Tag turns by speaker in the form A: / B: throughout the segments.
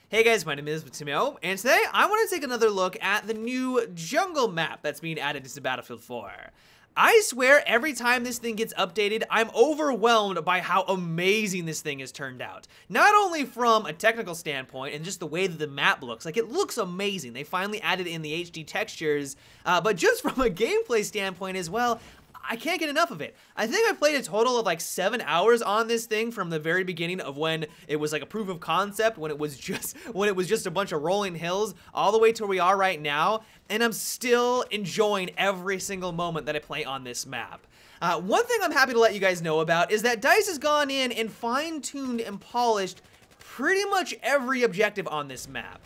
A: Hey guys, my name is Timio, and today I want to take another look at the new jungle map that's being added to Battlefield 4. I swear every time this thing gets updated, I'm overwhelmed by how amazing this thing has turned out. Not only from a technical standpoint and just the way that the map looks, like it looks amazing. They finally added in the HD textures, but just from a gameplay standpoint as well, I can't get enough of it. I think I played a total of like 7 hours on this thing from the very beginning of when it was like a proof of concept, when it was just a bunch of rolling hills, all the way to where we are right now, and I'm still enjoying every single moment that I play on this map. One thing I'm happy to let you guys know about is that DICE has gone in and fine-tuned and polished pretty much every objective on this map.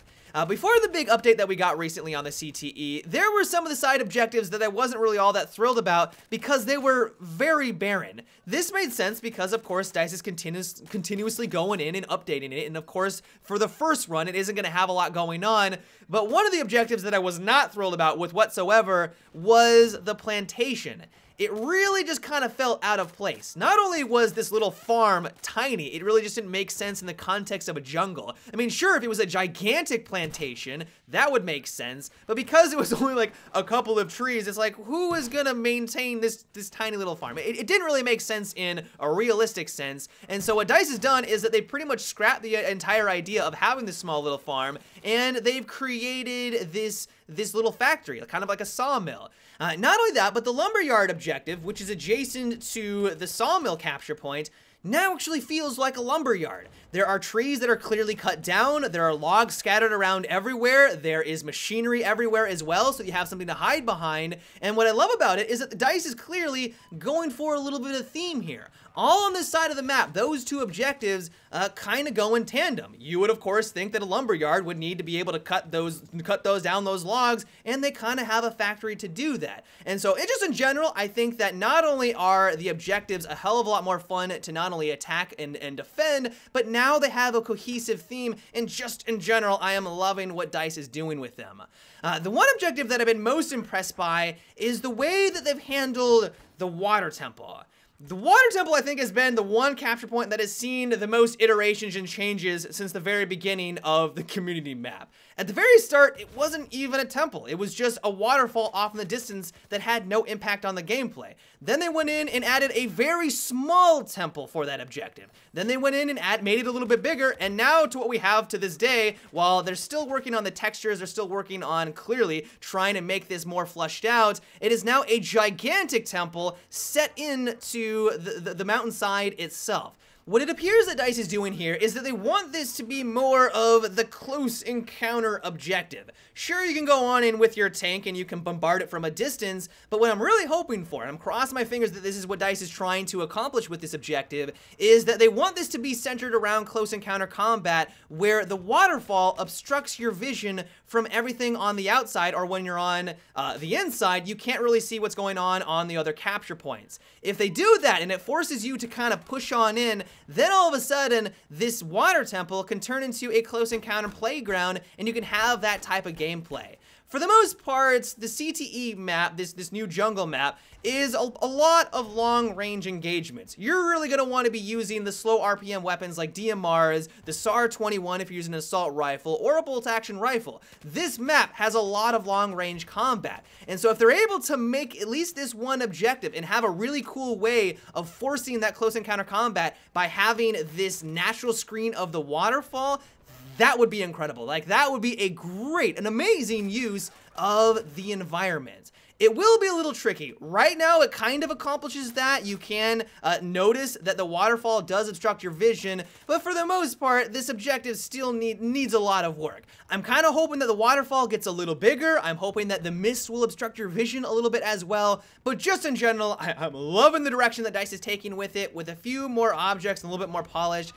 A: Before the big update that we got recently on the CTE, there were some of the side objectives that I wasn't really all that thrilled about because they were very barren. This made sense because, of course, DICE is continuously going in and updating it, and of course, for the first run, it isn't going to have a lot going on, but one of the objectives that I was not thrilled about with whatsoever was the plantation. It really just kind of felt out of place. Not only was this little farm tiny, it really just didn't make sense in the context of a jungle. I mean, sure, if it was a gigantic plantation, that would make sense, but because it was only like a couple of trees, it's like, who is gonna maintain this tiny little farm? It didn't really make sense in a realistic sense, and so what DICE has done is that they pretty much scrapped the entire idea of having this small little farm, and they've created this little factory, kind of like a sawmill. Not only that, but the lumberyard objective, which is adjacent to the sawmill capture point, now actually feels like a lumberyard. There are trees that are clearly cut down, there are logs scattered around everywhere, there is machinery everywhere as well, so you have something to hide behind, and what I love about it is that the DICE is clearly going for a little bit of theme here. All on this side of the map, those two objectives kind of go in tandem. You would, of course, think that a lumberyard would need to be able to cut down those logs, and they kind of have a factory to do that. And so, just in general, I think that not only are the objectives a hell of a lot more fun to not only attack and defend, but now they have a cohesive theme, and just in general, I am loving what DICE is doing with them. The one objective that I've been most impressed by is the way that they've handled the water temple. The water temple, I think, has been the one capture point that has seen the most iterations and changes since the very beginning of the community map. At the very start, it wasn't even a temple. It was just a waterfall off in the distance that had no impact on the gameplay. Then they went in and added a very small temple for that objective. Then they went in and made it a little bit bigger, and now to what we have to this day, while they're still working on the textures, they're still working on clearly trying to make this more fleshed out, it is now a gigantic temple set into the mountainside itself. What it appears that DICE is doing here is that they want this to be more of the close encounter objective. Sure, you can go on in with your tank and you can bombard it from a distance, but what I'm really hoping for, and I'm crossing my fingers that this is what DICE is trying to accomplish with this objective, is that they want this to be centered around close encounter combat, where the waterfall obstructs your vision from everything on the outside, or when you're on the inside, you can't really see what's going on the other capture points. If they do that and it forces you to kind of push on in, then all of a sudden, this water temple can turn into a close encounter playground, and you can have that type of gameplay. For the most part, the CTE map, this new jungle map, is a lot of long-range engagements. You're really going to want to be using the slow RPM weapons like DMRs, the SAR-21 if you're using an assault rifle, or a bolt-action rifle. This map has a lot of long-range combat, and so if they're able to make at least this one objective and have a really cool way of forcing that close encounter combat by having this natural screen of the waterfall, that would be incredible. Like, that would be an amazing use of the environment. It will be a little tricky. Right now, it kind of accomplishes that. You can notice that the waterfall does obstruct your vision, but for the most part, this objective still needs a lot of work. I'm kind of hoping that the waterfall gets a little bigger. I'm hoping that the mist will obstruct your vision a little bit as well, but just in general, I'm loving the direction that DICE is taking with it, with a few more objects and a little bit more polished.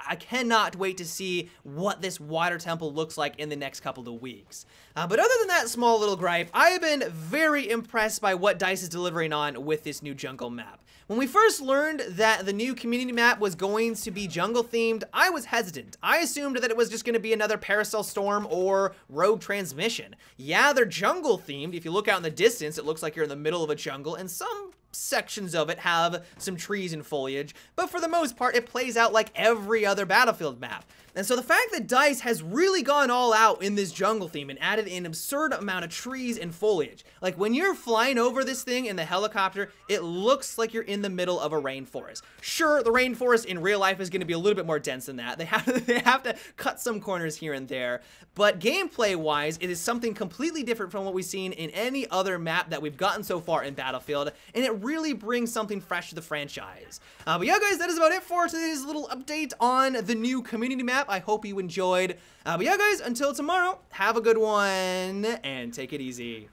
A: I cannot wait to see what this water temple looks like in the next couple of weeks. But other than that small little gripe, I have been very impressed by what DICE is delivering on with this new jungle map. When we first learned that the new community map was going to be jungle themed, I was hesitant. I assumed that it was just going to be another Paracel Storm or Rogue Transmission. Yeah, they're jungle themed. If you look out in the distance, it looks like you're in the middle of a jungle, and some sections of it have some trees and foliage, but for the most part, it plays out like every other Battlefield map. And so the fact that DICE has really gone all out in this jungle theme and added an absurd amount of trees and foliage. Like when you're flying over this thing in the helicopter, it looks like you're in the middle of a rainforest. Sure, the rainforest in real life is going to be a little bit more dense than that. They have to cut some corners here and there, but gameplay-wise, it is something completely different from what we've seen in any other map that we've gotten so far in Battlefield, and it really brings something fresh to the franchise. But yeah, guys, that is about it for today's little update on the new community map. I hope you enjoyed. But yeah, guys, until tomorrow, have a good one and take it easy.